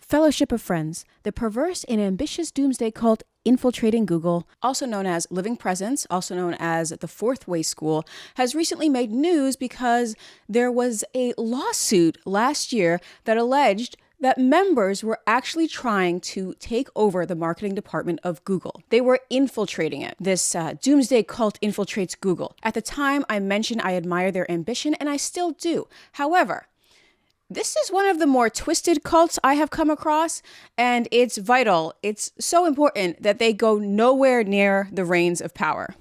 Fellowship of Friends, the perverse and ambitious doomsday cult infiltrating Google, also known as Living Presence, also known as the Fourth Way School, has recently made news because there was a lawsuit last year that alleged that members were actually trying to take over the marketing department of Google. They were infiltrating it. This doomsday cult infiltrates Google. At the time, I mentioned I admire their ambition, and I still do. However, this is one of the more twisted cults I have come across, and it's vital. It's so important that they go nowhere near the reins of power.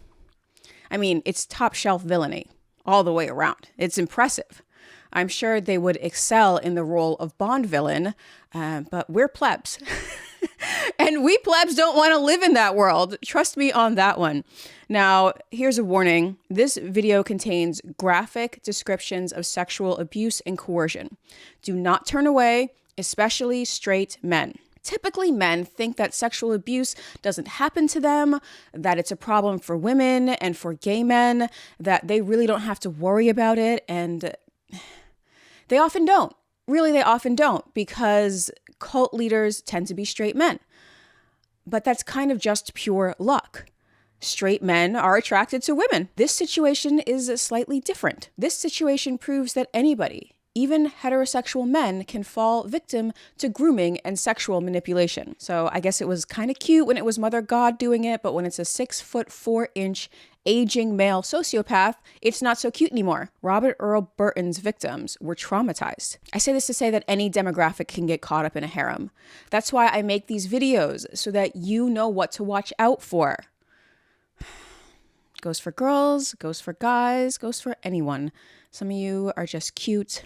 I mean, it's top shelf villainy all the way around. It's impressive. I'm sure they would excel in the role of Bond villain, but we're plebs. And we plebs don't want to live in that world. Trust me on that one. Now, here's a warning. This video contains graphic descriptions of sexual abuse and coercion. Do not turn away, especially straight men. Typically, men think that sexual abuse doesn't happen to them, that it's a problem for women and for gay men, that they really don't have to worry about it, and they often don't. Really, they often don't, because cult leaders tend to be straight men. But that's kind of just pure luck. Straight men are attracted to women. This situation is slightly different. This situation proves that anybody, even heterosexual men, can fall victim to grooming and sexual manipulation. So I guess it was kind of cute when it was Mother God doing it, but when it's a 6'4" aging male sociopath, it's not so cute anymore. Robert Earl Burton's victims were traumatized. I say this to say that any demographic can get caught up in a harem. That's why I make these videos, so that you know what to watch out for. Goes for girls, goes for guys, goes for anyone. Some of you are just cute.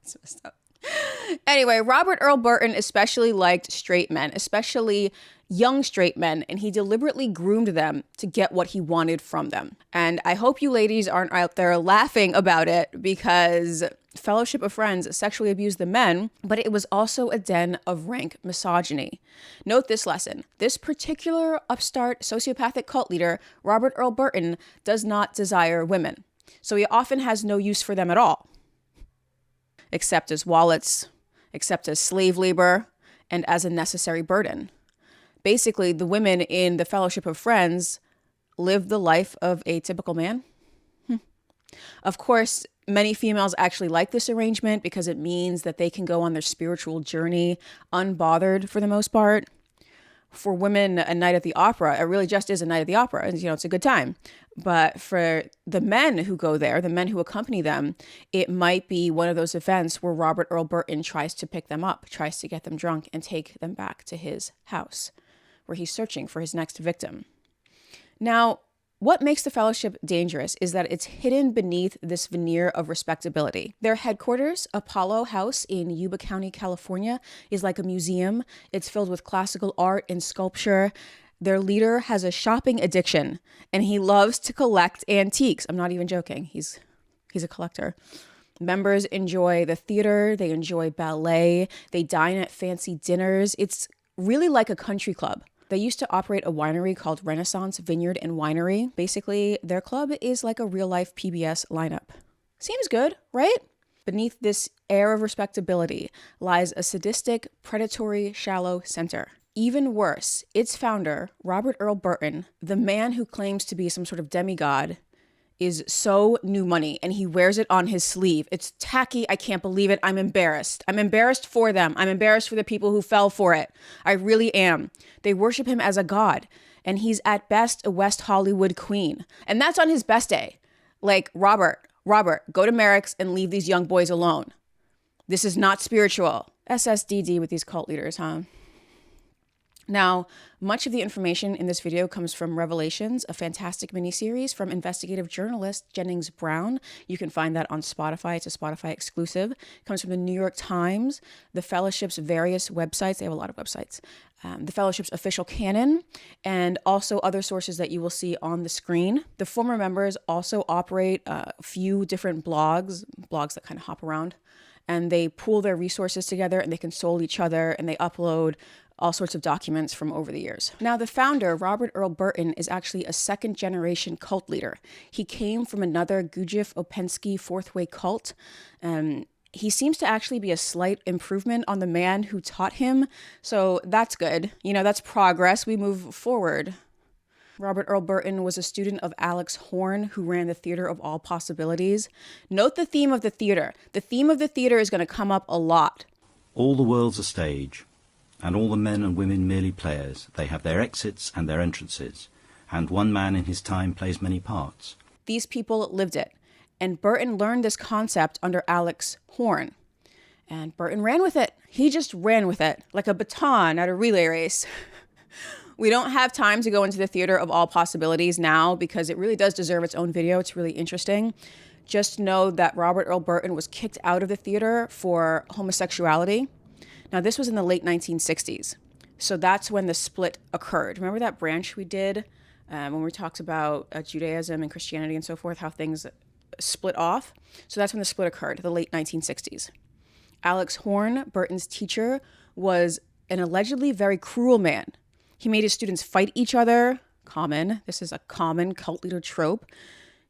It's messed up. Anyway, Robert Earl Burton especially liked straight men, especially young straight men, and he deliberately groomed them to get what he wanted from them. And I hope you ladies aren't out there laughing about it, because Fellowship of Friends sexually abused the men, but it was also a den of rank misogyny. Note this lesson. This particular upstart sociopathic cult leader, Robert Earl Burton, does not desire women. So he often has no use for them at all, except as wallets, except as slave labor, and as a necessary burden. Basically, the women in the Fellowship of Friends live the life of a typical man. Of course, many females actually like this arrangement because it means that they can go on their spiritual journey unbothered for the most part. For women, a night at the opera, it really just is a night at the opera. And, it's a good time. But for the men who go there, the men who accompany them, it might be one of those events where Robert Earl Burton tries to pick them up, tries to get them drunk and take them back to his house, where he's searching for his next victim. Now, what makes the Fellowship dangerous is that it's hidden beneath this veneer of respectability. Their headquarters, Apollo House in Yuba County, California, is like a museum. It's filled with classical art and sculpture. Their leader has a shopping addiction, and he loves to collect antiques. I'm not even joking. He's a collector. Members enjoy the theater. They enjoy ballet. They dine at fancy dinners. It's really like a country club. They used to operate a winery called Renaissance Vineyard and Winery. Basically, their club is like a real-life PBS lineup. Seems good, right? Beneath this air of respectability lies a sadistic, predatory, shallow center. Even worse, its founder, Robert Earl Burton, the man who claims to be some sort of demigod, is so new money, and he wears it on his sleeve. It's tacky. I can't believe it. I'm embarrassed. I'm embarrassed for them. I'm embarrassed for the people who fell for it. I really am. They worship him as a god, and he's at best a West Hollywood queen. And that's on his best day. Like, Robert, go to Merrick's and leave these young boys alone. This is not spiritual. SSDD with these cult leaders, huh? Now, much of the information in this video comes from Revelations, a fantastic miniseries from investigative journalist Jennings. You can find that on Spotify. It's a Spotify exclusive. It comes from the New York Times, the Fellowship's various websites. They have a lot of websites. The Fellowship's official canon, and also other sources that you will see on the screen. The former members also operate a few different blogs that kind of hop around, and they pool their resources together, and they console each other, and they upload all sorts of documents from over the years. Now, the founder, Robert Earl Burton, is actually a second-generation cult leader. He came from another Gurdjieff Opensky fourth-way cult. he seems to actually be a slight improvement on the man who taught him. So that's good. That's progress. We move forward. Robert Earl Burton was a student of Alex Horne, who ran the Theater of All Possibilities. Note the theme of the theater. The theme of the theater is going to come up a lot. All the world's a stage, and all the men and women merely players. They have their exits and their entrances, and one man in his time plays many parts. These people lived it, and Burton learned this concept under Alex Horne. And Burton ran with it. He just ran with it, like a baton at a relay race. We don't have time to go into the Theater of All Possibilities now because it really does deserve its own video. It's really interesting. Just know that Robert Earl Burton was kicked out of the theater for homosexuality. Now, this was in the late 1960s. So that's when the split occurred. Remember that branch we did when we talked about Judaism and Christianity and so forth, how things split off? So that's when the split occurred, the late 1960s. Alex Horne, Burton's teacher, was an allegedly very cruel man. He made his students fight each other. Common. This is a common cult leader trope.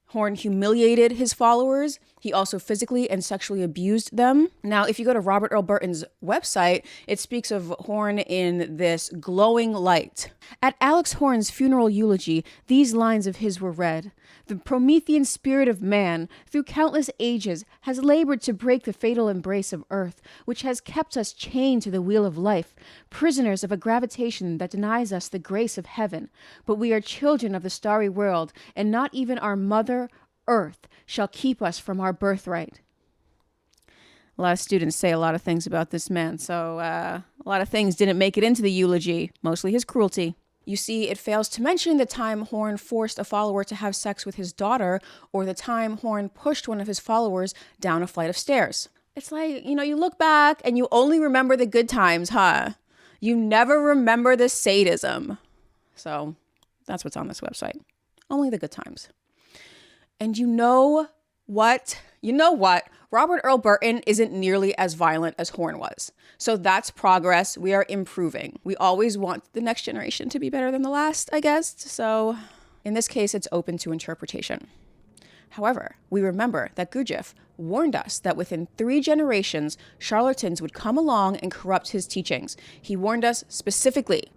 Horne humiliated his followers. He also physically and sexually abused them. Now, if you go to Robert Earl Burton's website, it speaks of Horne in this glowing light. At Alex Horne's funeral eulogy, these lines of his were read. The Promethean spirit of man, through countless ages, has labored to break the fatal embrace of earth, which has kept us chained to the wheel of life, prisoners of a gravitation that denies us the grace of heaven. But we are children of the starry world, and not even our mother, Earth, shall keep us from our birthright. A lot of students say a lot of things about this man, so a lot of things didn't make it into the eulogy, mostly his cruelty. You see, it fails to mention the time Horne forced a follower to have sex with his daughter, or the time Horne pushed one of his followers down a flight of stairs. It's like, you look back and you only remember the good times, huh? You never remember the sadism. So that's what's on this website. Only the good times. And you know what? Robert Earl Burton isn't nearly as violent as Horne was. So that's progress. We are improving. We always want the next generation to be better than the last, I guess. So in this case, it's open to interpretation. However, we remember that Gurdjieff warned us that within 3 generations, charlatans would come along and corrupt his teachings. He warned us specifically.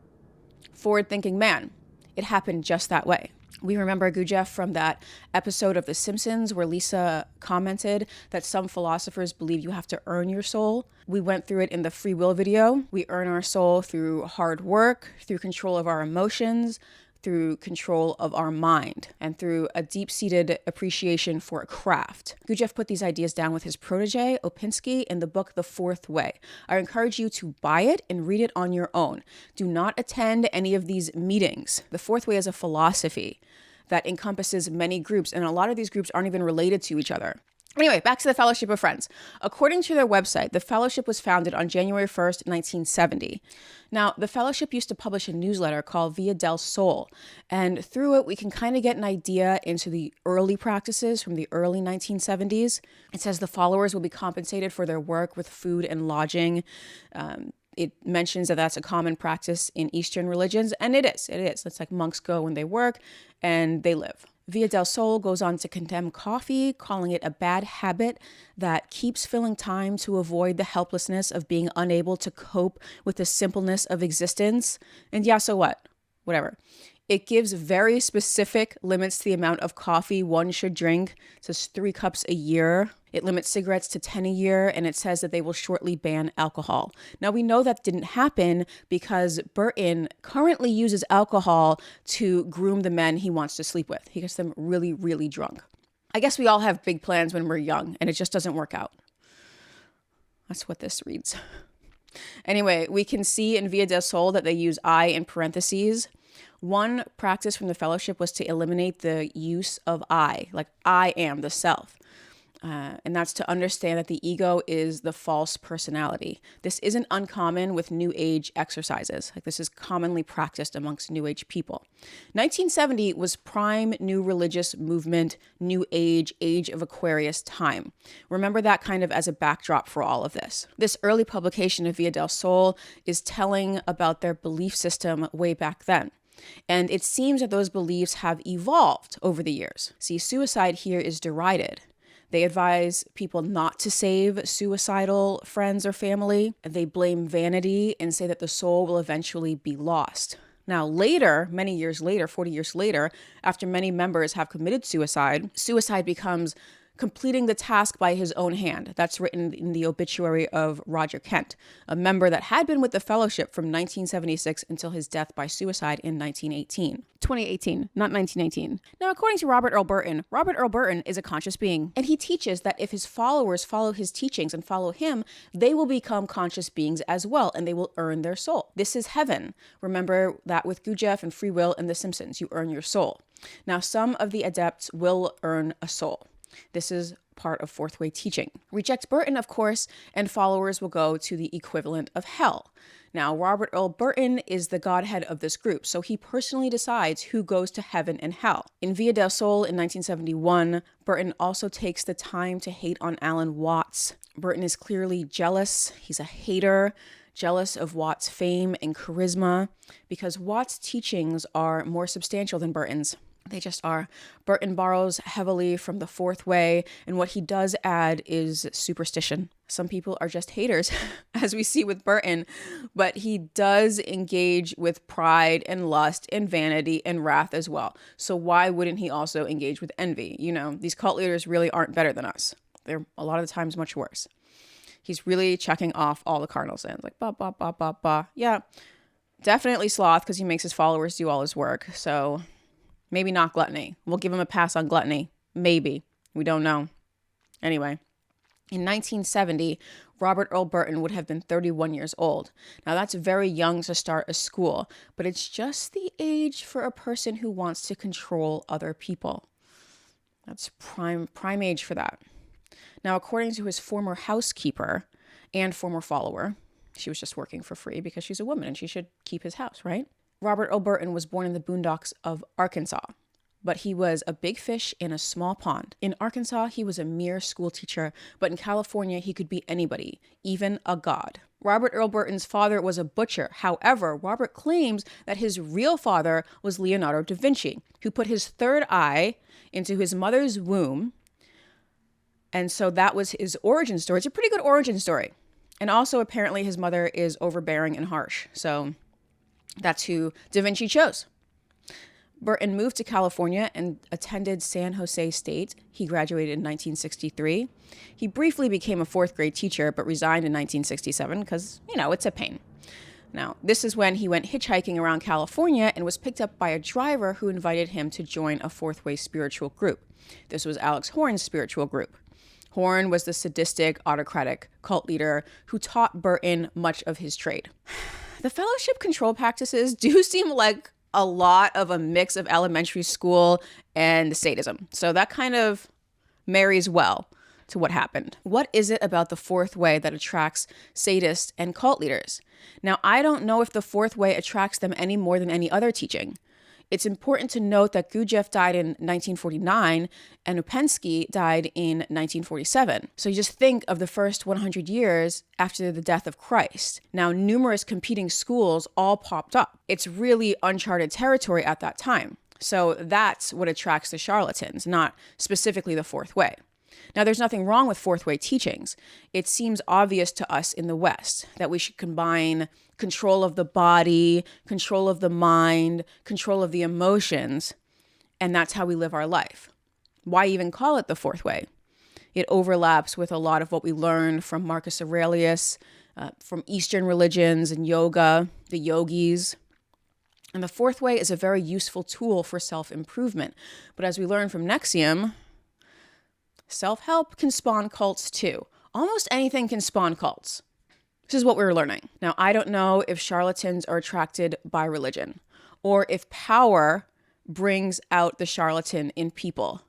Forward-thinking man. It happened just that way. We remember Gurdjieff from that episode of The Simpsons where Lisa commented that some philosophers believe you have to earn your soul. We went through it in the free will video. We earn our soul through hard work, through control of our emotions, through control of our mind, and through a deep-seated appreciation for a craft. Gurdjieff put these ideas down with his protege, Opinski, in the book The Fourth Way. I encourage you to buy it and read it on your own. Do not attend any of these meetings. The Fourth Way is a philosophy that encompasses many groups, and a lot of these groups aren't even related to each other. Anyway, back to the Fellowship of Friends. According to their website, the Fellowship was founded on January 1st, 1970. Now, the Fellowship used to publish a newsletter called Via del Sol, and through it, we can kind of get an idea into the early practices from the early 1970s. It says the followers will be compensated for their work with food and lodging. It mentions that that's a common practice in Eastern religions, and it is. It's like monks go when they work and they live. Via del Sol goes on to condemn coffee, calling it a bad habit that keeps filling time to avoid the helplessness of being unable to cope with the simpleness of existence. And yeah, so what? Whatever. It gives very specific limits to the amount of coffee one should drink. It says 3 cups a year. It limits cigarettes to 10 a year, and it says that they will shortly ban alcohol. Now, we know that didn't happen because Burton currently uses alcohol to groom the men he wants to sleep with. He gets them really, really drunk. I guess we all have big plans when we're young, and it just doesn't work out. That's what this reads. Anyway, we can see in Via del Sol that they use I in parentheses. One practice from the Fellowship was to eliminate the use of I, like I am the self. And that's to understand that the ego is the false personality. This isn't uncommon with New Age exercises. Like this is commonly practiced amongst New Age people. 1970 was prime new religious movement, New Age, Age of Aquarius time. Remember that kind of as a backdrop for all of this. This early publication of Via del Sol is telling about their belief system way back then. And it seems that those beliefs have evolved over the years. See, suicide here is derided. They advise people not to save suicidal friends or family. They blame vanity and say that the soul will eventually be lost. Now, later, many years later, 40 years later, after many members have committed suicide, suicide becomes completing the task by his own hand. That's written in the obituary of Roger Kent, a member that had been with the fellowship from 1976 until his death by suicide in 2018, not 1918. Now, according to Robert Earl Burton is a conscious being, and he teaches that if his followers follow his teachings and follow him, they will become conscious beings as well, and they will earn their soul. This is heaven. Remember that with Gurdjieff and free will and The Simpsons, you earn your soul. Now, some of the adepts will earn a soul. This is part of fourth way teaching. Reject Burton, of course, and followers will go to the equivalent of hell. Now, Robert Earl Burton is the godhead of this group, so he personally decides who goes to heaven and hell. In Via del Sol in 1971, Burton also takes the time to hate on Alan Watts. Burton is clearly jealous. He's a hater, jealous of Watts' fame and charisma, because Watts' teachings are more substantial than Burton's. They just are. Burton borrows heavily from the fourth way, and what he does add is superstition. Some people are just haters, as we see with Burton, but he does engage with pride and lust and vanity and wrath as well. So why wouldn't he also engage with envy? You know, these cult leaders really aren't better than us. They're a lot of the times much worse. He's really checking off all the cardinal sins, like ba ba ba ba ba. Yeah, definitely sloth, because he makes his followers do all his work. So maybe not gluttony. We'll give him a pass on gluttony. Maybe. We don't know. Anyway, in 1970, Robert Earl Burton would have been 31 years old. Now, that's very young to start a school, but it's just the age for a person who wants to control other people. That's prime age for that. Now, according to his former housekeeper and former follower, she was just working for free because she's a woman and she should keep his house, right? Robert Earl Burton was born in the boondocks of Arkansas, but he was a big fish in a small pond. In Arkansas, he was a mere school teacher, but in California, he could be anybody, even a god. Robert Earl Burton's father was a butcher. However, Robert claims that his real father was Leonardo da Vinci, who put his third eye into his mother's womb. And so that was his origin story. It's a pretty good origin story. And also, apparently, his mother is overbearing and harsh. So that's who Da Vinci chose. Burton moved to California and attended San Jose State. He graduated in 1963. He briefly became a fourth grade teacher, but resigned in 1967 because, it's a pain. Now, this is when he went hitchhiking around California and was picked up by a driver who invited him to join a fourth way spiritual group. This was Alex Horne's spiritual group. Horne was the sadistic, autocratic cult leader who taught Burton much of his trade. The fellowship control practices do seem like a lot of a mix of elementary school and sadism. So that kind of marries well to what happened. What is it about the fourth way that attracts sadists and cult leaders? Now, I don't know if the fourth way attracts them any more than any other teaching. It's important to note that Gurdjieff died in 1949 and Upensky died in 1947. So you just think of the first 100 years after the death of Christ. Now, numerous competing schools all popped up. It's really uncharted territory at that time. So that's what attracts the charlatans, not specifically the fourth way. Now, there's nothing wrong with fourth way teachings. It seems obvious to us in the West that we should combine control of the body, control of the mind, control of the emotions, and that's how we live our life. Why even call it the fourth way? It overlaps with a lot of what we learned from Marcus Aurelius, from Eastern religions and yoga, the yogis. And the fourth way is a very useful tool for self-improvement. But as we learn from Nexium, self-help can spawn cults too. Almost anything can spawn cults. This is what we're learning. Now, I don't know if charlatans are attracted by religion or if power brings out the charlatan in people.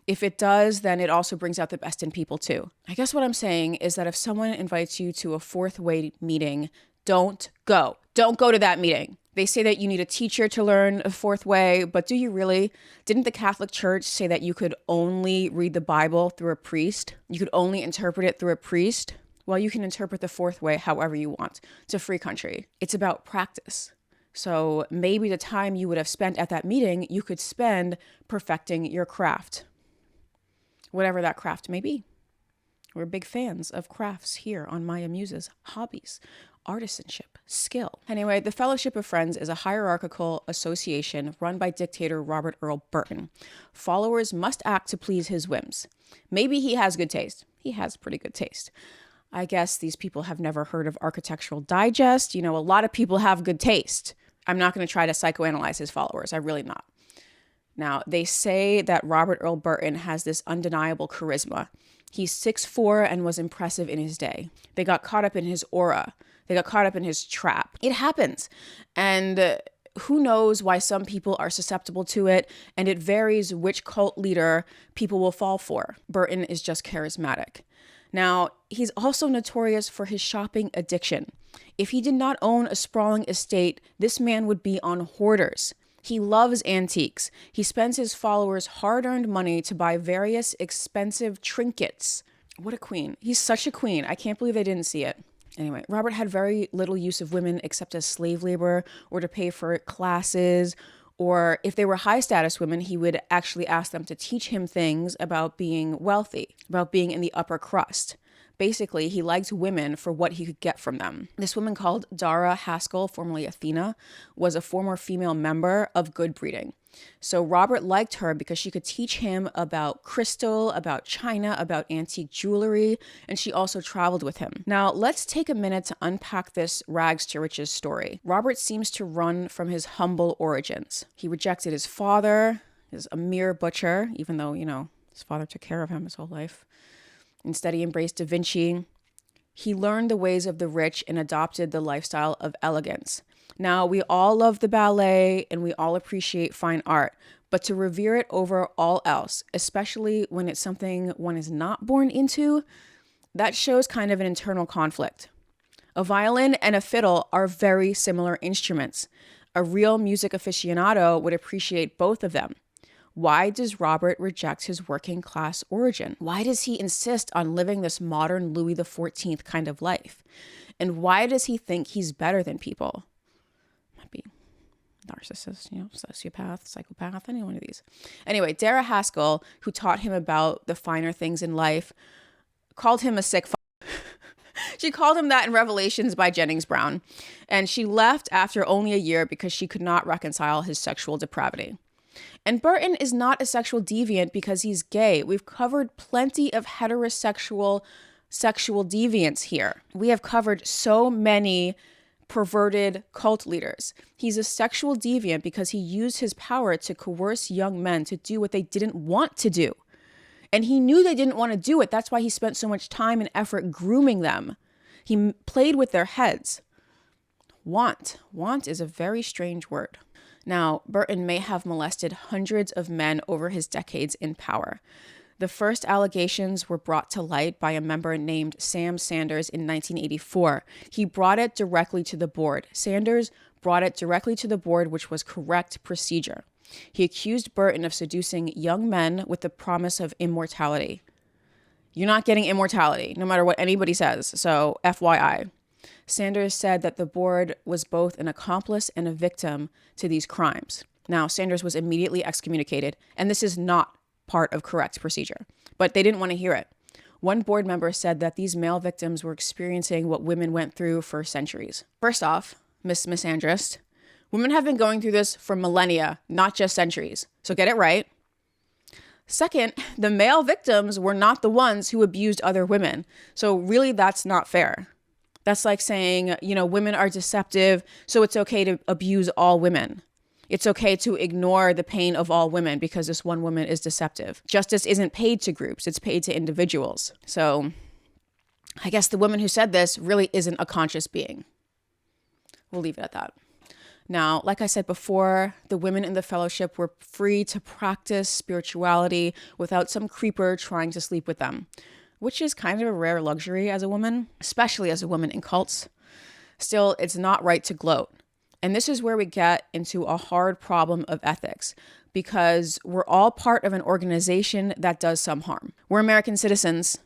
If it does, then it also brings out the best in people too. I guess what I'm saying is that if someone invites you to a fourth way meeting, don't go. Don't go to that meeting. They say that you need a teacher to learn a fourth way, but do you really? Didn't the Catholic Church say that you could only read the Bible through a priest? You could only interpret it through a priest? Well, you can interpret the fourth way however you want. It's a free country. It's about practice. So maybe the time you would have spent at that meeting, you could spend perfecting your craft. whatever that craft may be. We're big fans of crafts here on Maya Muses, hobbies, artisanship, skill. Anyway, the Fellowship of Friends is a hierarchical association run by dictator Robert Earl Burton. Followers must act to please his whims. Maybe he has good taste. He has pretty good taste. I guess these people have never heard of Architectural Digest. A lot of people have good taste. I'm not going to try to psychoanalyze his followers. I'm really not. Now, they say that Robert Earl Burton has this undeniable charisma. He's 6'4" and was impressive in his day. They got caught up in his aura. They got caught up in his trap. It happens. And who knows why some people are susceptible to it, and it varies which cult leader people will fall for. Burton is just charismatic. Now, he's also notorious for his shopping addiction. If he did not own a sprawling estate, this man would be on hoarders. He loves antiques. He spends his followers' hard-earned money to buy various expensive trinkets. What a queen. He's such a queen. I can't believe they didn't see it. Anyway, Robert had very little use of women except as slave labor or to pay for classes, or if they were high status women, he would actually ask them to teach him things about being wealthy, about being in the upper crust. Basically, he liked women for what he could get from them. This woman called Dara Haskell, formerly Athena, was a former female member of good breeding. So Robert liked her because she could teach him about crystal, about china, about antique jewelry, and she also traveled with him. Now, let's take a minute to unpack this rags to riches story. Robert seems to run from his humble origins. He rejected his father, is a mere butcher, even though, his father took care of him his whole life. Instead, he embraced Da Vinci. He learned the ways of the rich and adopted the lifestyle of elegance. Now, we all love the ballet and we all appreciate fine art, but to revere it over all else, especially when it's something one is not born into, that shows kind of an internal conflict. A violin and a fiddle are very similar instruments. A real music aficionado would appreciate both of them. Why does Robert reject his working class origin? Why does he insist on living this modern Louis XIV kind of life? And why does he think he's better than people? Might be narcissist, sociopath, psychopath, any one of these. Anyway, Dara Haskell, who taught him about the finer things in life, called him a sick She called him that in Revelations by Jennings Brown. And she left after only a year because she could not reconcile his sexual depravity. And Burton is not a sexual deviant because he's gay. We've covered plenty of heterosexual sexual deviants here. We have covered so many perverted cult leaders. He's a sexual deviant because he used his power to coerce young men to do what they didn't want to do. And he knew they didn't want to do it. That's why he spent so much time and effort grooming them. He played with their heads. Want is a very strange word. Now, Burton may have molested hundreds of men over his decades in power. The first allegations were brought to light by a member named Sam Sanders in 1984. He brought it directly to the board. Sanders brought it directly to the board, which was correct procedure. He accused Burton of seducing young men with the promise of immortality. You're not getting immortality, no matter what anybody says, so FYI. Sanders said that the board was both an accomplice and a victim to these crimes. Now, Sanders was immediately excommunicated, and this is not part of correct procedure, but they didn't want to hear it. One board member said that these male victims were experiencing what women went through for centuries. First off, Miss Misandrist, women have been going through this for millennia, not just centuries, so get it right. Second, the male victims were not the ones who abused other women, so really that's not fair. That's like saying, women are deceptive, so it's okay to abuse all women. It's okay to ignore the pain of all women because this one woman is deceptive. Justice isn't paid to groups, it's paid to individuals. So I guess the woman who said this really isn't a conscious being. We'll leave it at that. Now, like I said before, the women in the fellowship were free to practice spirituality without some creeper trying to sleep with them, which is kind of a rare luxury as a woman, especially as a woman in cults. Still, it's not right to gloat. And this is where we get into a hard problem of ethics, because we're all part of an organization that does some harm. We're American citizens.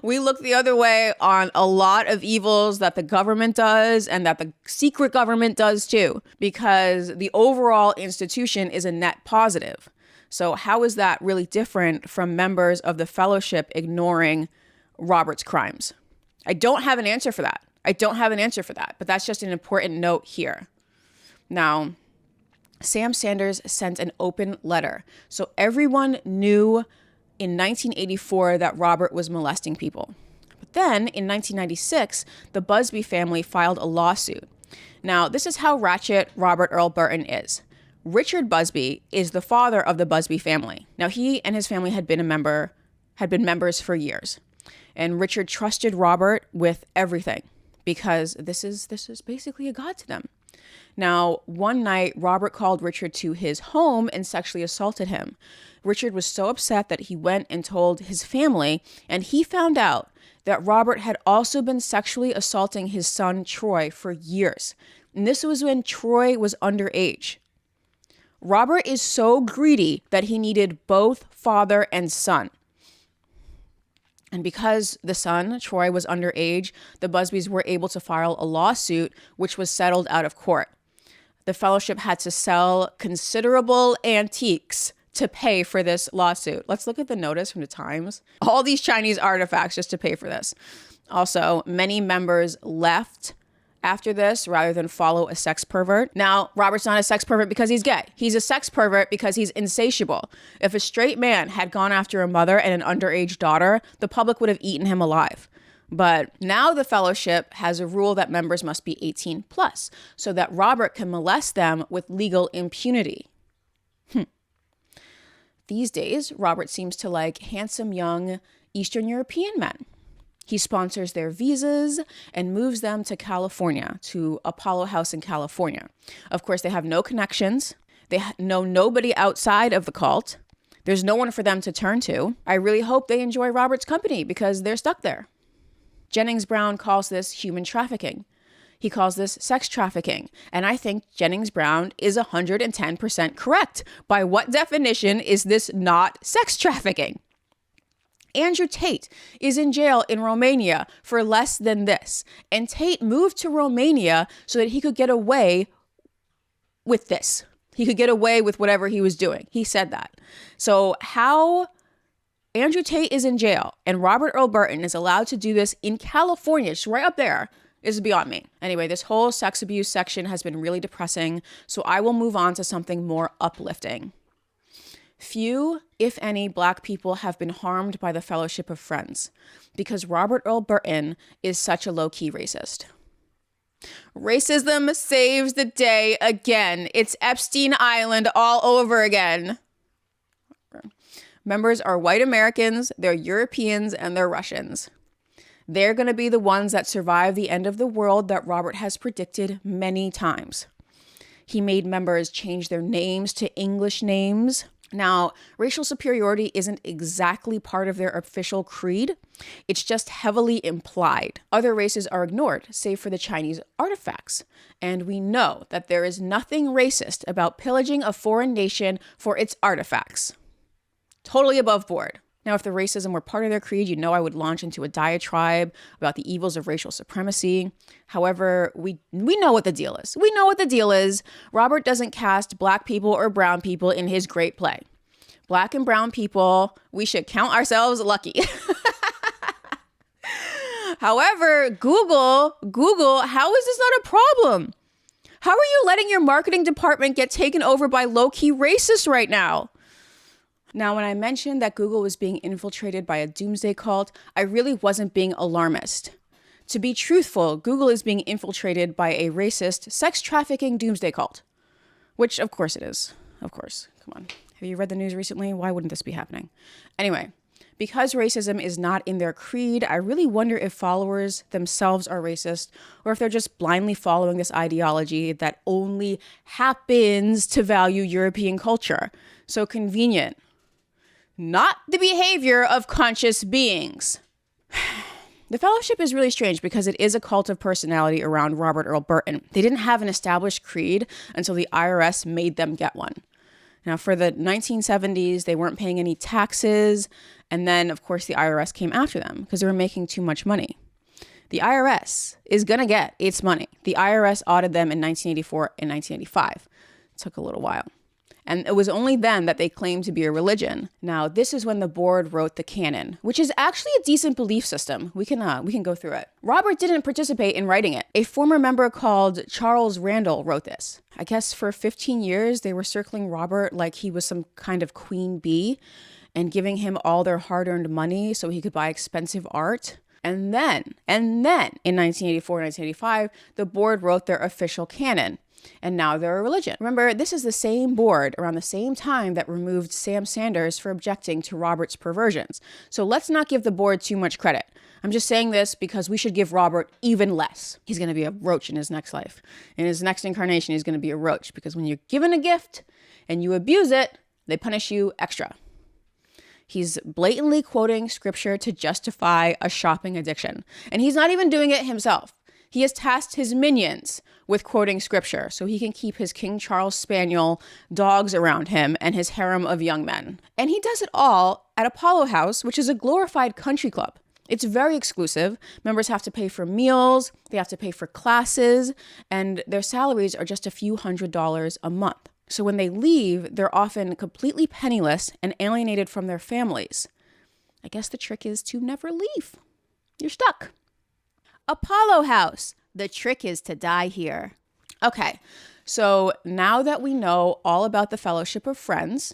We look the other way on a lot of evils that the government does and that the secret government does too, because the overall institution is a net positive. So how is that really different from members of the fellowship ignoring Robert's crimes? I don't have an answer for that. But that's just an important note here. Now, Sam Sanders sent an open letter. So everyone knew in 1984 that Robert was molesting people. But then in 1996, the Busby family filed a lawsuit. Now, this is how ratchet Robert Earl Burton is. Richard Busby is the father of the Busby family. Now, he and his family had been members for years. And Richard trusted Robert with everything because this is basically a god to them. Now, one night, Robert called Richard to his home and sexually assaulted him. Richard was so upset that he went and told his family, and he found out that Robert had also been sexually assaulting his son, Troy, for years. And this was when Troy was underage. Robert is so greedy that he needed both father and son. And because the son, Troy, was underage, the Busbys were able to file a lawsuit, which was settled out of court. The fellowship had to sell considerable antiques to pay for this lawsuit. Let's look at the notice from the Times. All these Chinese artifacts just to pay for this. Also, many members left after this rather than follow a sex pervert. Now, Robert's not a sex pervert because he's gay. He's a sex pervert because he's insatiable. If a straight man had gone after a mother and an underage daughter, the public would have eaten him alive. But now the fellowship has a rule that members must be 18 plus so that Robert can molest them with legal impunity. These days, Robert seems to like handsome young Eastern European men. He sponsors their visas and moves them to California, to Apollo House in California. Of course, they have no connections. They know nobody outside of the cult. There's no one for them to turn to. I really hope they enjoy Robert's company because they're stuck there. Jennings Brown calls this human trafficking. He calls this sex trafficking. And I think Jennings Brown is 110% correct. By what definition is this not sex trafficking? Andrew Tate is in jail in Romania for less than this. And Tate moved to Romania so that he could get away with this. He could get away with whatever he was doing. He said that. So how Andrew Tate is in jail and Robert Earl Burton is allowed to do this in California, just right up there, is beyond me. Anyway, this whole sex abuse section has been really depressing, so I will move on to something more uplifting. Few, if any, Black people have been harmed by the Fellowship of Friends because Robert Earl Burton is such a low-key racist. Racism saves the day again. It's Epstein Island all over again. Members are white Americans, they're Europeans, and they're Russians. They're going to be the ones that survive the end of the world that Robert has predicted many times. He made members change their names to English names. Now, racial superiority isn't exactly part of their official creed. It's just heavily implied. Other races are ignored, save for the Chinese artifacts. And we know that there is nothing racist about pillaging a foreign nation for its artifacts. Totally above board. Now, if the racism were part of their creed, you know I would launch into a diatribe about the evils of racial supremacy. However, we know what the deal is. We know what the deal is. Robert doesn't cast Black people or brown people in his great play. Black and brown people, we should count ourselves lucky. However, Google, how is this not a problem? How are you letting your marketing department get taken over by low-key racists right now? Now, when I mentioned that Google was being infiltrated by a doomsday cult, I really wasn't being alarmist. To be truthful, Google is being infiltrated by a racist, sex trafficking doomsday cult. Which, of course it is. Of course. Come on. Have you read the news recently? Why wouldn't this be happening? Anyway, because racism is not in their creed, I really wonder if followers themselves are racist or if they're just blindly following this ideology that only happens to value European culture. So convenient. Not the behavior of conscious beings. The Fellowship is really strange because it is a cult of personality around Robert Earl Burton. They didn't have an established creed until the IRS made them get one. Now, for the 1970s, they weren't paying any taxes. And then, of course, the IRS came after them because they were making too much money. The IRS is going to get its money. The IRS audited them in 1984 and 1985. It took a little while. And it was only then that they claimed to be a religion. Now, this is when the board wrote the canon, which is actually a decent belief system. We can go through it. Robert didn't participate in writing it. A former member called Charles Randall wrote this. I guess for 15 years, they were circling Robert like he was some kind of queen bee and giving him all their hard-earned money so he could buy expensive art. And then, in 1984, 1985, the board wrote their official canon. And now they're a religion. Remember, this is the same board around the same time that removed Sam Sanders for objecting to Robert's perversions. So let's not give the board too much credit. I'm just saying this because we should give Robert even less. He's going to be a roach in his next life. In his next incarnation, he's going to be a roach because when you're given a gift and you abuse it, they punish you extra. He's blatantly quoting scripture to justify a shopping addiction. And he's not even doing it himself. He has tasked his minions with quoting scripture so he can keep his King Charles Spaniel dogs around him and his harem of young men. And he does it all at Apollo House, which is a glorified country club. It's very exclusive. Members have to pay for meals, they have to pay for classes, and their salaries are just a few $100s a month. So when they leave, they're often completely penniless and alienated from their families. I guess the trick is to never leave. You're stuck. Apollo House. The trick is to die here. Okay, so now that we know all about the Fellowship of Friends,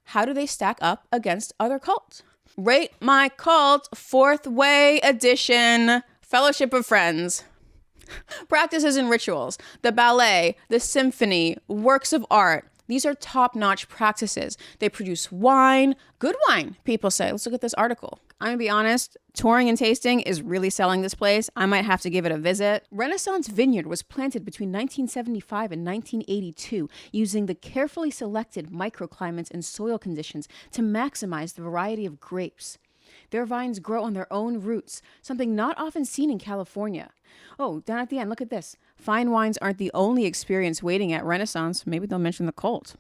how do they stack up against other cults? Rate My Cult, Fourth Way Edition, Fellowship of Friends. Practices and rituals, the ballet, the symphony, works of art. These are top-notch practices. They produce wine, good wine, people say. Let's look at this article. I'm gonna be honest, touring and tasting is really selling this place. I might have to give it a visit. Renaissance Vineyard was planted between 1975 and 1982 using the carefully selected microclimates and soil conditions to maximize the variety of grapes. Their vines grow on their own roots, something not often seen in California. Oh, down at the end, look at this. Fine wines aren't the only experience waiting at Renaissance. Maybe they'll mention the cult.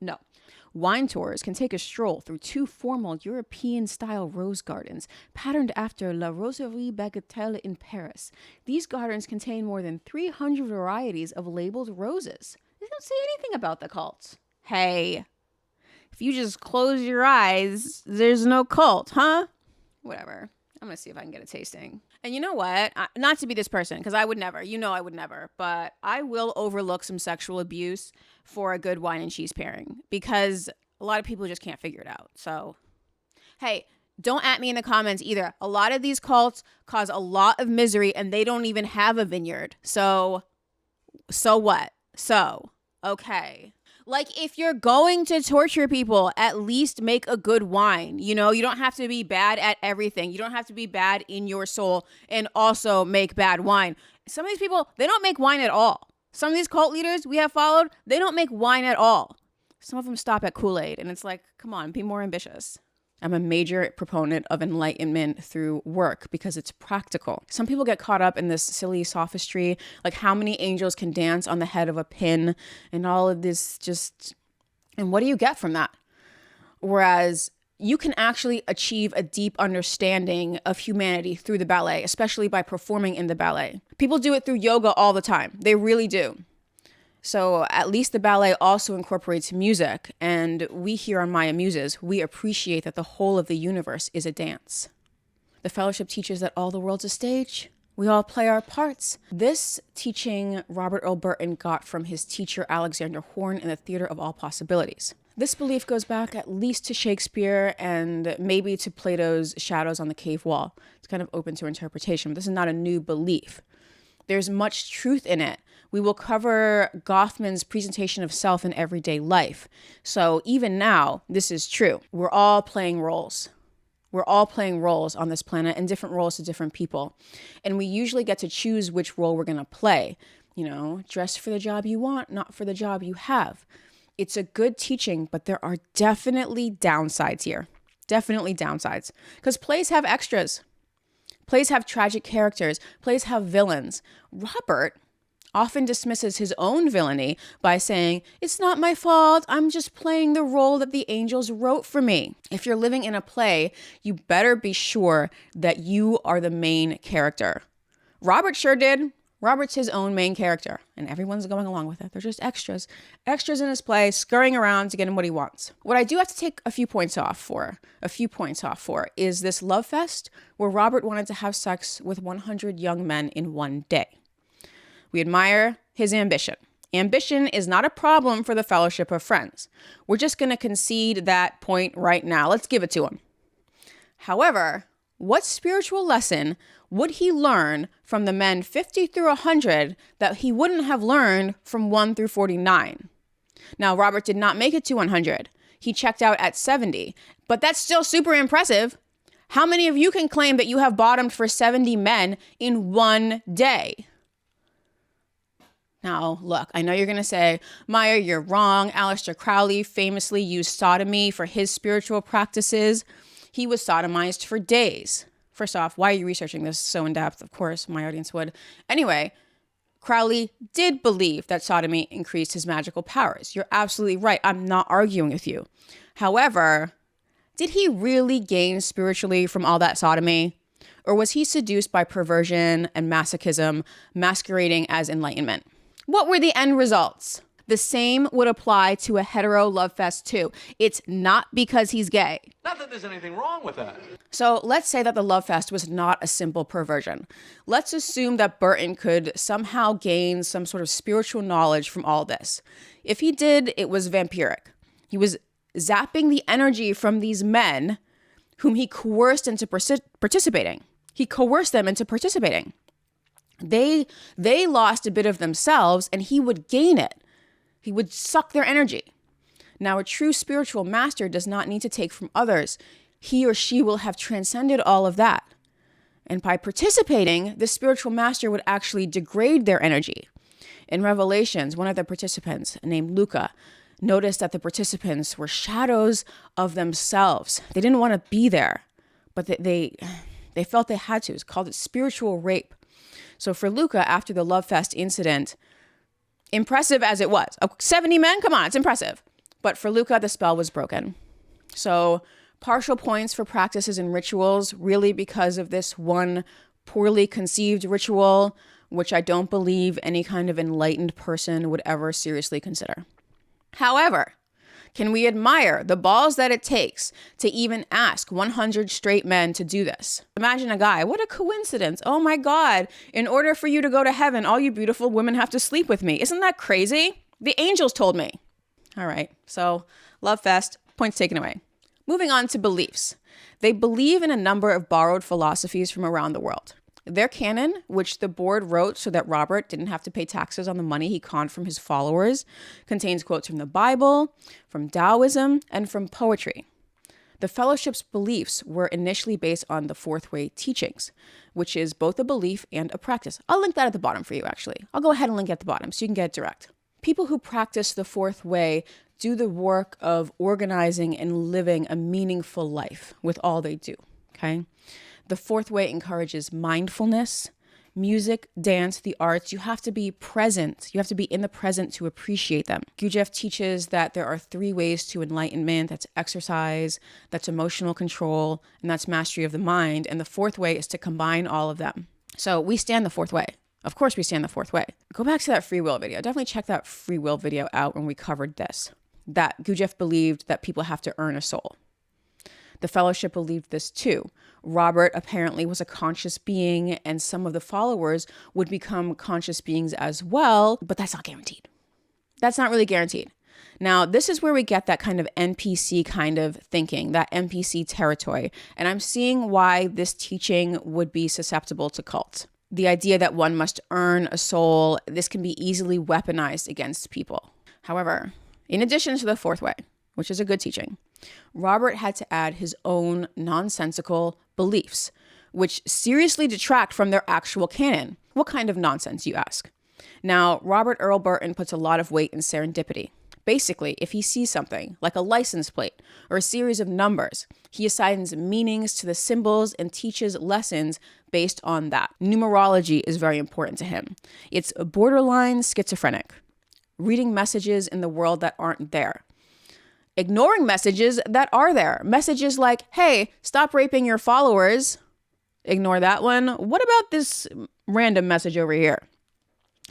No. Wine tours can take a stroll through two formal European-style rose gardens, patterned after La Roserie Bagatelle in Paris. These gardens contain more than 300 varieties of labeled roses. They don't say anything about the cult. Hey, if you just close your eyes, there's no cult, huh? Whatever. I'm going to see if I can get a tasting. And you know what? Not to be this person, because I would never. You know I would never. But I will overlook some sexual abuse for a good wine and cheese pairing. Because a lot of people just can't figure it out. So, hey, don't at me in the comments either. A lot of these cults cause a lot of misery and they don't even have a vineyard. So what? Okay. Like, if you're going to torture people, at least make a good wine. You know, you don't have to be bad at everything. You don't have to be bad in your soul and also make bad wine. Some of these people, they don't make wine at all. Some of these cult leaders we have followed, they don't make wine at all. Some of them stop at Kool-Aid, and it's like, come on, be more ambitious. I'm a major proponent of enlightenment through work because it's practical. Some people get caught up in this silly sophistry, like how many angels can dance on the head of a pin and all of this and what do you get from that? Whereas you can actually achieve a deep understanding of humanity through the ballet, especially by performing in the ballet. People do it through yoga all the time. They really do. So at least the ballet also incorporates music, and we here on Maya Muses, we appreciate that the whole of the universe is a dance. The fellowship teaches that all the world's a stage. We all play our parts. This teaching Robert Earl Burton got from his teacher Alexander Horn in the Theater of All Possibilities. This belief goes back at least to Shakespeare and maybe to Plato's Shadows on the Cave Wall. It's kind of open to interpretation, but this is not a new belief. There's much truth in it. We will cover Goffman's presentation of self in everyday life. So even now, this is true. We're all playing roles. We're all playing roles on this planet and different roles to different people. And we usually get to choose which role we're going to play. You know, dress for the job you want, not for the job you have. It's a good teaching, but there are definitely downsides here. Definitely downsides. Because plays have extras. Plays have tragic characters. Plays have villains. Robert often dismisses his own villainy by saying, "It's not my fault. I'm just playing the role that the angels wrote for me." If you're living in a play, you better be sure that you are the main character. Robert sure did. Robert's his own main character, and everyone's going along with it. They're just extras in his play, scurrying around to get him what he wants. What I do have to take a few points off for is this love fest where Robert wanted to have sex with 100 young men in one day. We admire his ambition. Ambition is not a problem for the Fellowship of Friends. We're just going to concede that point right now. Let's give it to him. However, what spiritual lesson would he learn from the men 50 through 100 that he wouldn't have learned from 1 through 49? Now, Robert did not make it to 100. He checked out at 70, but that's still super impressive. How many of you can claim that you have bottomed for 70 men in one day? Now, look, I know you're going to say, Maya, you're wrong. Aleister Crowley famously used sodomy for his spiritual practices. He was sodomized for days. First off, why are you researching this so in depth? Of course, my audience would. Anyway, Crowley did believe that sodomy increased his magical powers. You're absolutely right. I'm not arguing with you. However, did he really gain spiritually from all that sodomy? Or was he seduced by perversion and masochism masquerading as enlightenment? What were the end results? The same would apply to a hetero love fest too. It's not because he's gay. Not that there's anything wrong with that. So let's say that the love fest was not a simple perversion. Let's assume that Burton could somehow gain some sort of spiritual knowledge from all this. If he did, it was vampiric. He was zapping the energy from these men whom he coerced into participating. He coerced them into participating. They lost a bit of themselves and he would gain it. He would suck their energy. Now, a true spiritual master does not need to take from others. He or she will have transcended all of that. And by participating, the spiritual master would actually degrade their energy. In Revelations, one of the participants, named Luca, noticed that the participants were shadows of themselves. They didn't want to be there, but they felt they had to. It's called spiritual rape. So for Luca, after the Love Fest incident, impressive as it was, 70 men, come on, it's impressive. But for Luca, the spell was broken. So partial points for practices and rituals, really because of this one poorly conceived ritual, which I don't believe any kind of enlightened person would ever seriously consider. However, can we admire the balls that it takes to even ask 100 straight men to do this? Imagine a guy, what a coincidence. Oh my God, in order for you to go to heaven, all you beautiful women have to sleep with me. Isn't that crazy? The angels told me. All right, so Love Fest, points taken away. Moving on to beliefs. They believe in a number of borrowed philosophies from around the world. Their canon, which the board wrote so that Robert didn't have to pay taxes on the money he conned from his followers, contains quotes from the Bible, from Taoism, and from poetry. The fellowship's beliefs were initially based on the Fourth Way teachings, which is both a belief and a practice. I'll link that at the bottom for you, actually. I'll go ahead and link it at the bottom so you can get it direct. People who practice the Fourth Way do the work of organizing and living a meaningful life with all they do, okay? The Fourth Way encourages mindfulness, music, dance, the arts. You have to be present. You have to be in the present to appreciate them. Gurdjieff teaches that there are 3 ways to enlightenment. That's exercise, that's emotional control, and that's mastery of the mind. And the 4th way is to combine all of them. So we stand the 4th way. Of course we stand the 4th way. Go back to that free will video. Definitely check that free will video out when we covered this. That Gurdjieff believed that people have to earn a soul. The fellowship believed this too. Robert apparently was a conscious being, and some of the followers would become conscious beings as well, but that's not guaranteed. That's not really guaranteed. Now, this is where we get that kind of NPC kind of thinking, that NPC territory, and I'm seeing why this teaching would be susceptible to cults. The idea that one must earn a soul, this can be easily weaponized against people. However, in addition to the 4th way, which is a good teaching, Robert had to add his own nonsensical beliefs, which seriously detract from their actual canon. What kind of nonsense, you ask? Now, Robert Earl Burton puts a lot of weight in serendipity. Basically, if he sees something, like a license plate or a series of numbers, he assigns meanings to the symbols and teaches lessons based on that. Numerology is very important to him. It's borderline schizophrenic, reading messages in the world that aren't there. Ignoring messages that are there. Messages like, hey, stop raping your followers. Ignore that one. What about this random message over here?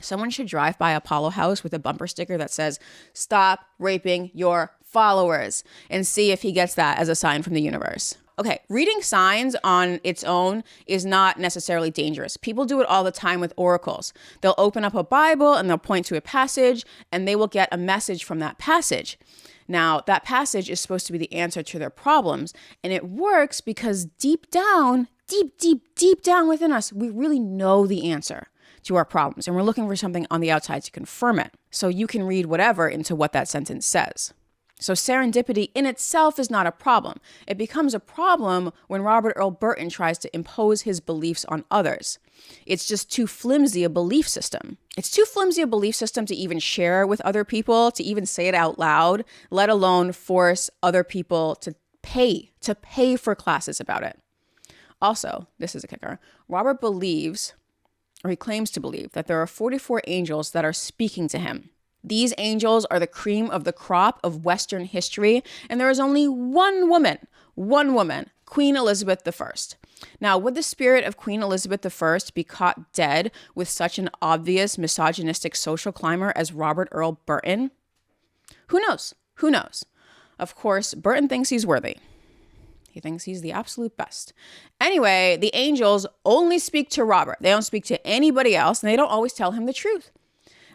Someone should drive by Apollo House with a bumper sticker that says, "Stop raping your followers," and see if he gets that as a sign from the universe. Okay, reading signs on its own is not necessarily dangerous. People do it all the time with oracles. They'll open up a Bible and they'll point to a passage and they will get a message from that passage. Now, that passage is supposed to be the answer to their problems, and it works because deep down, deep down within us, we really know the answer to our problems, and we're looking for something on the outside to confirm it. So you can read whatever into what that sentence says. So serendipity in itself is not a problem. It becomes a problem when Robert Earl Burton tries to impose his beliefs on others. It's just too flimsy a belief system. It's too flimsy a belief system to even share with other people, to even say it out loud, let alone force other people to pay for classes about it. Also, this is a kicker, Robert believes, or he claims to believe, that there are 44 angels that are speaking to him. These angels are the cream of the crop of Western history, and there is only one woman, Queen Elizabeth I. Now, would the spirit of Queen Elizabeth I be caught dead with such an obvious misogynistic social climber as Robert Earl Burton? Who knows? Who knows? Of course, Burton thinks he's worthy. He thinks he's the absolute best. Anyway, the angels only speak to Robert. They don't speak to anybody else, and they don't always tell him the truth.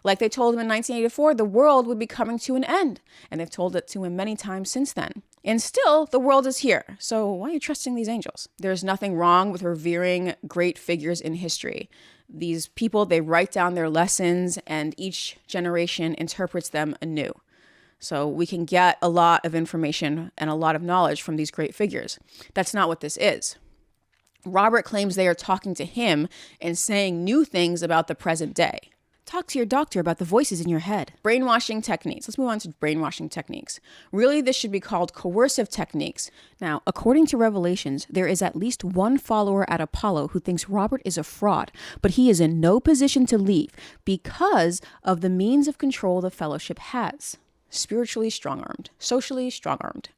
Like they told him in 1984, the world would be coming to an end. And they've told it to him many times since then. And still, the world is here. So why are you trusting these angels? There's nothing wrong with revering great figures in history. These people, they write down their lessons, and each generation interprets them anew. So we can get a lot of information and a lot of knowledge from these great figures. That's not what this is. Robert claims they are talking to him and saying new things about the present day. Talk to your doctor about the voices in your head. Brainwashing techniques. Let's move on to brainwashing techniques. Really, this should be called coercive techniques. Now, according to Revelations, there is at least one follower at Apollo who thinks Robert is a fraud, but he is in no position to leave because of the means of control the fellowship has. Spiritually strong-armed, socially strong-armed.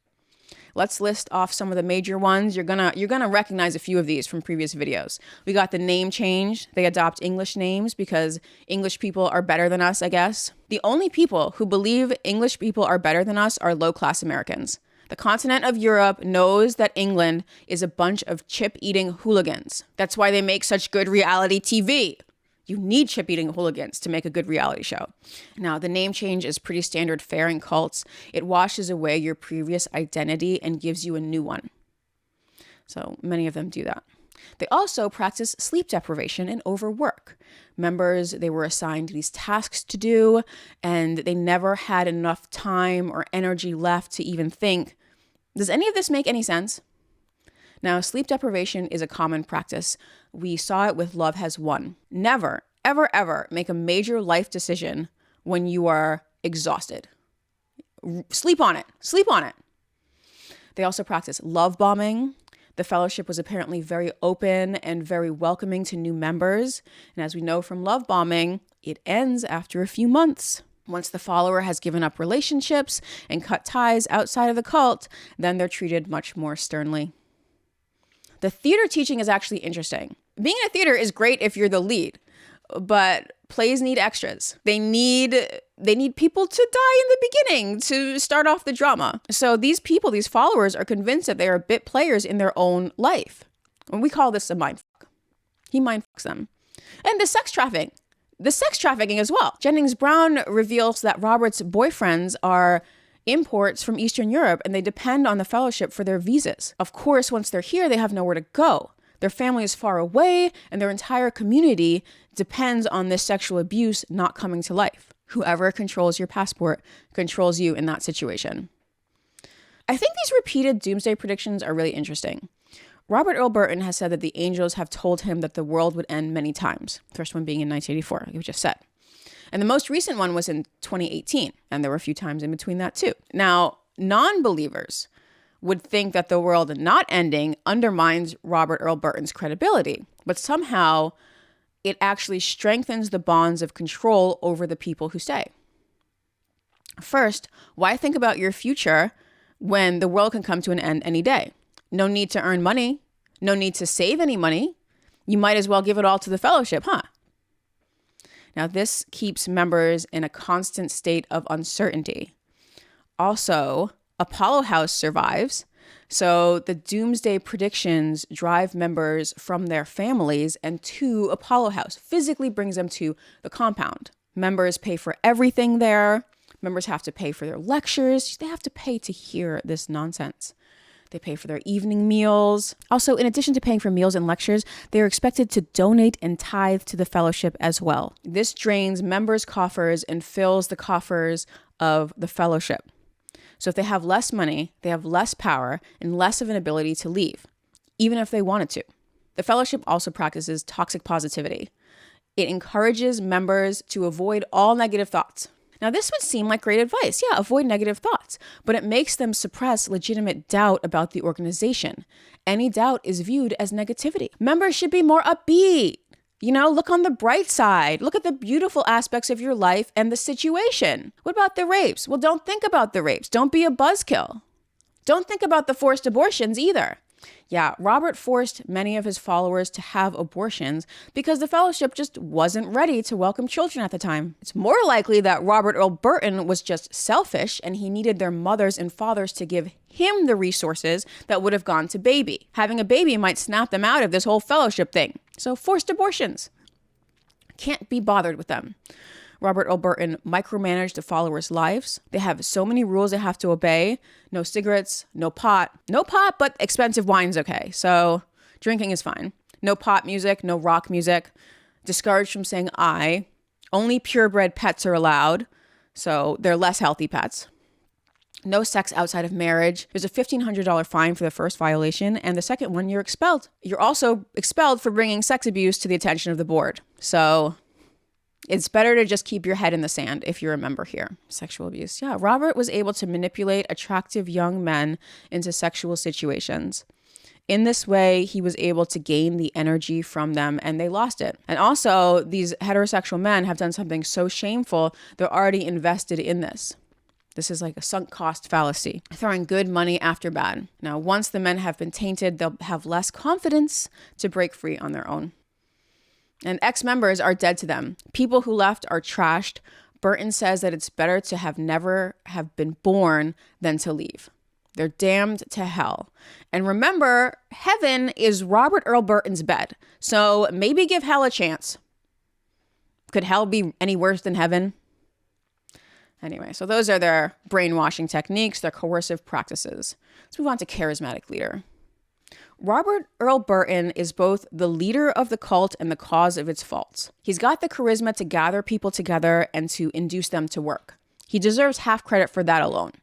Let's list off some of the major ones. You're gonna recognize a few of these from previous videos. We got the name change. They adopt English names because English people are better than us, I guess. The only people who believe English people are better than us are low-class Americans. The continent of Europe knows that England is a bunch of chip-eating hooligans. That's why they make such good reality TV. You need chip-eating hooligans to make a good reality show. Now, the name change is pretty standard fare in cults. It washes away your previous identity and gives you a new one. So many of them do that. They also practice sleep deprivation and overwork. Members, they were assigned these tasks to do, and they never had enough time or energy left to even think, does any of this make any sense? Now, sleep deprivation is a common practice. We saw it with Love Has Won. Never, ever, ever make a major life decision when you are exhausted. Sleep on it. Sleep on it. They also practice love bombing. The fellowship was apparently very open and very welcoming to new members. And as we know from love bombing, it ends after a few months. Once the follower has given up relationships and cut ties outside of the cult, then they're treated much more sternly. The theater teaching is actually interesting. Being in a theater is great if you're the lead, but plays need extras. They need people to die in the beginning to start off the drama. So these people, these followers, are convinced that they are bit players in their own life. And we call this a mindfuck. He mindfucks them. And the sex trafficking as well. Jennings Brown reveals that Robert's boyfriends are imports from Eastern Europe, and they depend on the fellowship for their visas. Of course, once they're here, they have nowhere to go. Their family is far away, and their entire community depends on this sexual abuse not coming to life. Whoever controls your passport controls you in that situation. I think these repeated doomsday predictions are really interesting. Robert Earl Burton has said that the angels have told him that the world would end many times. First one being in 1984, like we just said. And the most recent one was in 2018, and there were a few times in between that too. Now, non-believers would think that the world not ending undermines Robert Earl Burton's credibility, but somehow it actually strengthens the bonds of control over the people who stay. First, why think about your future when the world can come to an end any day? No need to earn money, no need to save any money. You might as well give it all to the fellowship, huh? Now, this keeps members in a constant state of uncertainty. Also, Apollo House survives. So the doomsday predictions drive members from their families and to Apollo House, physically brings them to the compound. Members pay for everything there. Members have to pay for their lectures. They have to pay to hear this nonsense. They pay for their evening meals. Also, in addition to paying for meals and lectures, they are expected to donate and tithe to the fellowship as well. This drains members' coffers and fills the coffers of the fellowship. So if they have less money, they have less power and less of an ability to leave, even if they wanted to. The fellowship also practices toxic positivity. It encourages members to avoid all negative thoughts. Now, this would seem like great advice. Yeah, avoid negative thoughts, but it makes them suppress legitimate doubt about the organization. Any doubt is viewed as negativity. Members should be more upbeat. Look on the bright side. Look at the beautiful aspects of your life and the situation. What about the rapes? Well, don't think about the rapes. Don't be a buzzkill. Don't think about the forced abortions either. Yeah, Robert forced many of his followers to have abortions because the fellowship just wasn't ready to welcome children at the time. It's more likely that Robert Earl Burton was just selfish and he needed their mothers and fathers to give him the resources that would have gone to baby. Having a baby might snap them out of this whole fellowship thing. So forced abortions. Can't be bothered with them. Robert Earl Burton micromanaged the followers' lives. They have so many rules they have to obey. No cigarettes, no pot, but expensive wine's okay. So drinking is fine. No pop music, no rock music. Discouraged from saying I. Only purebred pets are allowed. So they're less healthy pets. No sex outside of marriage. There's a $1,500 fine for the first violation. And the second one, you're expelled. You're also expelled for bringing sex abuse to the attention of the board. So it's better to just keep your head in the sand if you're a member here. Sexual abuse. Yeah, Robert was able to manipulate attractive young men into sexual situations. In this way, he was able to gain the energy from them and they lost it. And also, these heterosexual men have done something so shameful, they're already invested in this. This is like a sunk cost fallacy, throwing good money after bad. Now, once the men have been tainted, they'll have less confidence to break free on their own. And ex-members are dead to them. People who left are trashed. Burton says that it's better to have never have been born than to leave. They're damned to hell. And remember, heaven is Robert Earl Burton's bed. So maybe give hell a chance. Could hell be any worse than heaven? Anyway, so those are their brainwashing techniques, their coercive practices. Let's move on to Charismatic Leader. Robert Earl Burton is both the leader of the cult and the cause of its faults. He's got the charisma to gather people together and to induce them to work. He deserves half credit for that alone.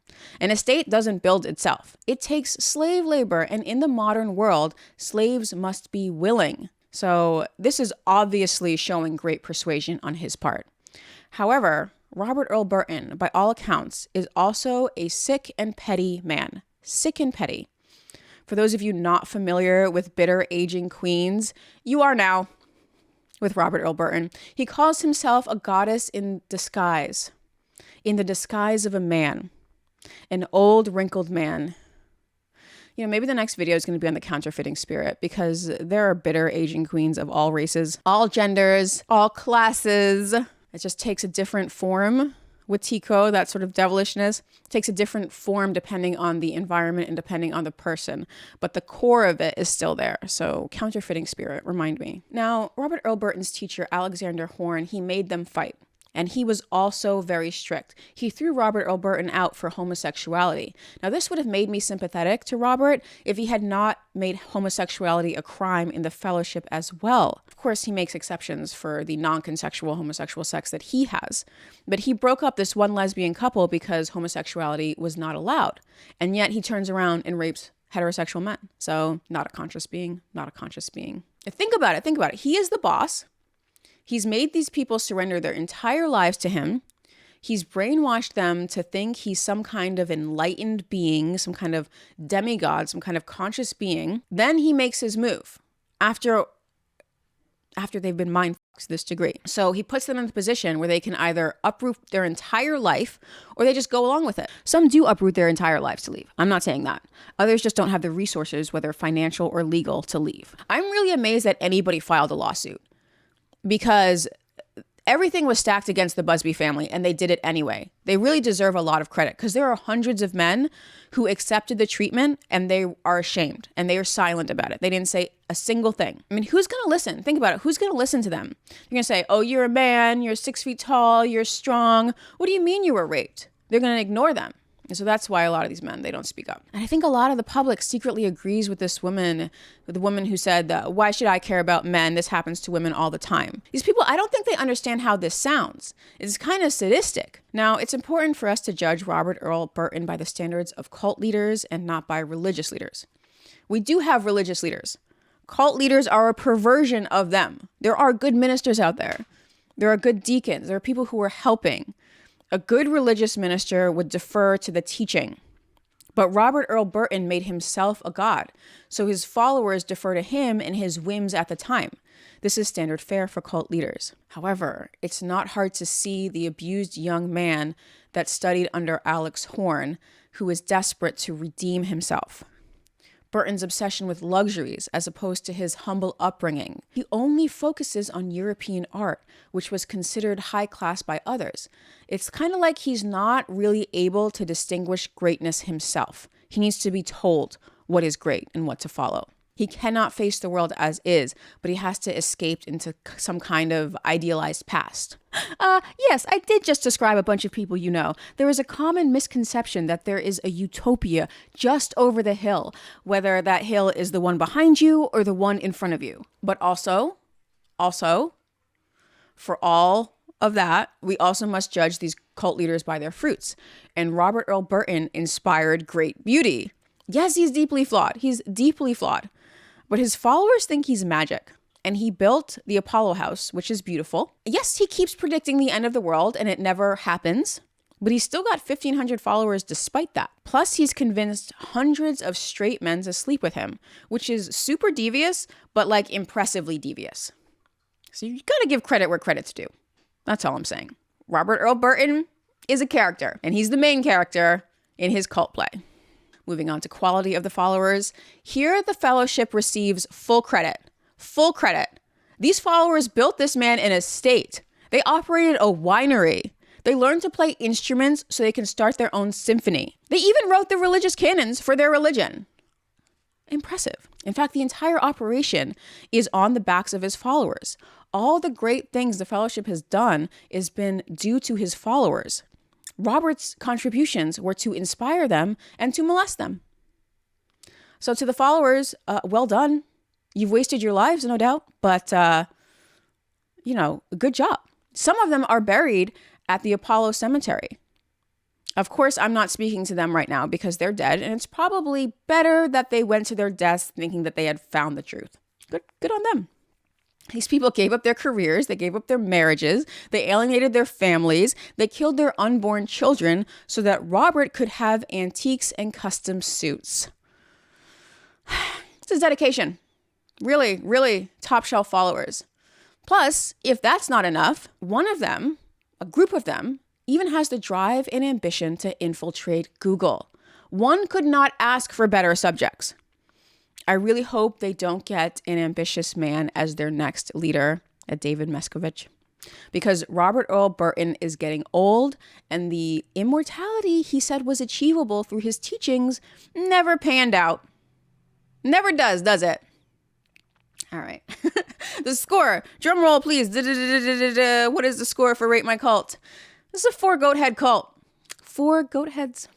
An estate doesn't build itself. It takes slave labor, and in the modern world, slaves must be willing. So this is obviously showing great persuasion on his part. However, Robert Earl Burton, by all accounts, is also a sick and petty man. Sick and petty. For those of you not familiar with bitter aging queens, you are now with Robert Earl Burton. He calls himself a goddess in disguise, in the disguise of a man, an old wrinkled man. Maybe the next video is going to be on the counterfeiting spirit because there are bitter aging queens of all races, all genders, all classes. It just takes a different form. With Tico, that sort of devilishness takes a different form depending on the environment and depending on the person. But the core of it is still there. So counterfeiting spirit, remind me. Now, Robert Earl Burton's teacher, Alexander Horn, he made them fight. And he was also very strict. He threw Robert Earl Burton out for homosexuality. Now, this would have made me sympathetic to Robert if he had not made homosexuality a crime in the fellowship as well. Of course, he makes exceptions for the non-consensual homosexual sex that he has. But he broke up this one lesbian couple because homosexuality was not allowed. And yet he turns around and rapes heterosexual men. So not a conscious being, not a conscious being. Think about it. He is the boss. He's made these people surrender their entire lives to him. He's brainwashed them to think he's some kind of enlightened being, some kind of demigod, some kind of conscious being. Then he makes his move after they've been mind fucked to this degree. So he puts them in the position where they can either uproot their entire life or they just go along with it. Some do uproot their entire lives to leave. I'm not saying that. Others just don't have the resources, whether financial or legal, to leave. I'm really amazed that anybody filed a lawsuit. Because Everything was stacked against the Busby family, and they did it anyway. They really deserve a lot of credit because there are hundreds of men who accepted the treatment and they are ashamed and they are silent about it. They didn't say a single thing. I mean, who's going to listen? Think about it. Who's going to listen to them? You're going to say, oh, you're a man, you're 6 feet tall, you're strong. What do you mean you were raped? They're going to ignore them. And so that's why a lot of these men, they don't speak up. And I think a lot of the public secretly agrees with this woman, with the woman who said, why should I care about men? This happens to women all the time. These people, I don't think they understand how this sounds. It's kind of sadistic. Now, it's important for us to judge Robert Earl Burton by the standards of cult leaders and not by religious leaders. We do have religious leaders. Cult leaders are a perversion of them. There are good ministers out there. There are good deacons. There are people who are helping. A good religious minister would defer to the teaching. But Robert Earl Burton made himself a god, so his followers defer to him and his whims at the time. This is standard fare for cult leaders. However, it's not hard to see the abused young man that studied under Alex Horne, who is desperate to redeem himself. Burton's obsession with luxuries as opposed to his humble upbringing. He only focuses on European art, which was considered high class by others. It's kind of like he's not really able to distinguish greatness himself. He needs to be told what is great and what to follow. He cannot face the world as is, but he has to escape into some kind of idealized past. Yes, I did just describe a bunch of people you know. There is a common misconception that there is a utopia just over the hill, whether that hill is the one behind you or the one in front of you. But also, for all of that, we also must judge these cult leaders by their fruits. And Robert Earl Burton inspired great beauty. Yes, he's deeply flawed. But his followers think he's magic. And he built the Apollo House, which is beautiful. Yes, he keeps predicting the end of the world and it never happens. But he's still got 1,500 followers despite that. Plus, he's convinced hundreds of straight men to sleep with him, which is super devious, but like impressively devious. So you gotta give credit where credit's due. That's all I'm saying. Robert Earl Burton is a character, and he's the main character in his cult play. Moving on to quality of the followers. Here, the fellowship receives full credit. Full credit. These followers built this man in a state. They operated a winery. They learned to play instruments so they can start their own symphony. They even wrote the religious canons for their religion. Impressive. In fact, the entire operation is on the backs of his followers. All the great things the fellowship has done has been due to his followers. Robert's contributions were to inspire them and to molest them. So to the followers, well done. You've wasted your lives, no doubt, but, good job. Some of them are buried at the Apollo Cemetery. Of course, I'm not speaking to them right now because they're dead, and it's probably better that they went to their deaths thinking that they had found the truth. Good on them. These people gave up their careers, they gave up their marriages, they alienated their families, they killed their unborn children so that Robert could have antiques and custom suits. It's his dedication. Really, really top shelf followers. Plus, if that's not enough, one of them, a group of them, even has the drive and ambition to infiltrate Google. One could not ask for better subjects. I really hope they don't get an ambitious man as their next leader, a David Mescovich, because Robert Earl Burton is getting old and the immortality he said was achievable through his teachings never panned out. Never does it? All right. The score. Drum roll, please. What is the score for Rate My Cult? This is a 4 goat head cult. 4 goat heads.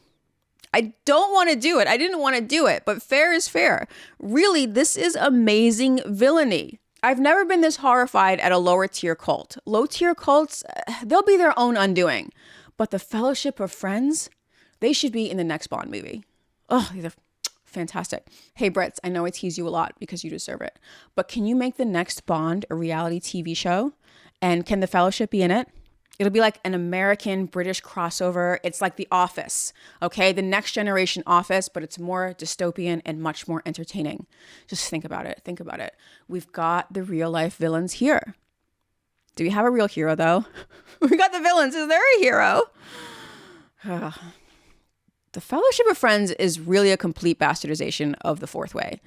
I don't want to do it. I didn't want to do it, but fair is fair. Really, this is amazing villainy. I've never been this horrified at a lower tier cult. Low tier cults, they'll be their own undoing. But the Fellowship of Friends, they should be in the next Bond movie. Oh, they're fantastic. Hey, Brits, I know I tease you a lot because you deserve it. But can you make the next Bond a reality TV show? And can the Fellowship be in it? It'll be like an American-British crossover. It's like The Office, okay? The next generation Office, but it's more dystopian and much more entertaining. Just think about it. Think about it. We've got the real-life villains here. Do we have a real hero, though? We got the villains. Is there a hero? The Fellowship of Friends is really a complete bastardization of the Fourth Way.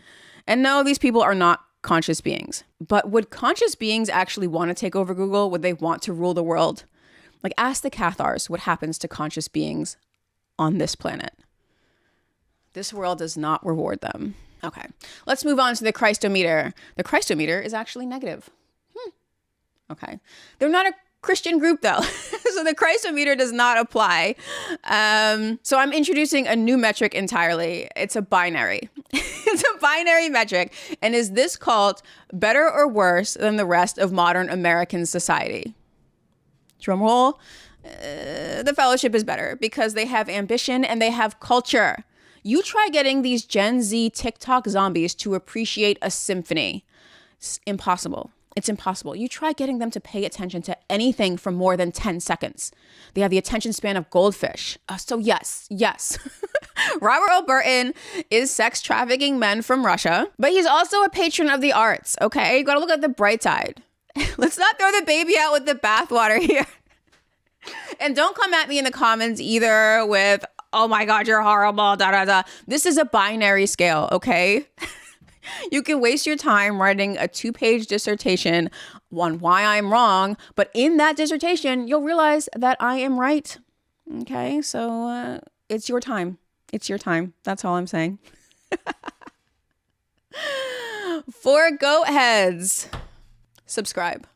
And no, these people are not conscious beings. But would conscious beings actually want to take over Google? Would they want to rule the world? Like, ask the Cathars what happens to conscious beings on this planet. This world does not reward them. Okay, let's move on to the Christometer. The Christometer is actually negative. Okay, they're not a Christian group though. So the Christometer does not apply. So I'm introducing a new metric entirely. It's a binary. It's a binary metric. And is this cult better or worse than the rest of modern American society? Drum roll. The Fellowship is better because they have ambition and they have culture. You try getting these Gen Z TikTok zombies to appreciate a symphony. It's impossible. It's impossible. You try getting them to pay attention to anything for more than 10 seconds. They have the attention span of goldfish. So yes. Robert Earl Burton is sex trafficking men from Russia, but he's also a patron of the arts, okay? You gotta look at the bright side. Let's not throw the baby out with the bathwater here. And don't come at me in the comments either with, oh my God, you're horrible, da da da. This is a binary scale, okay? You can waste your time writing a 2-page dissertation on why I'm wrong, but in that dissertation, you'll realize that I am right. Okay, so it's your time. It's your time. That's all I'm saying. For goat heads, subscribe.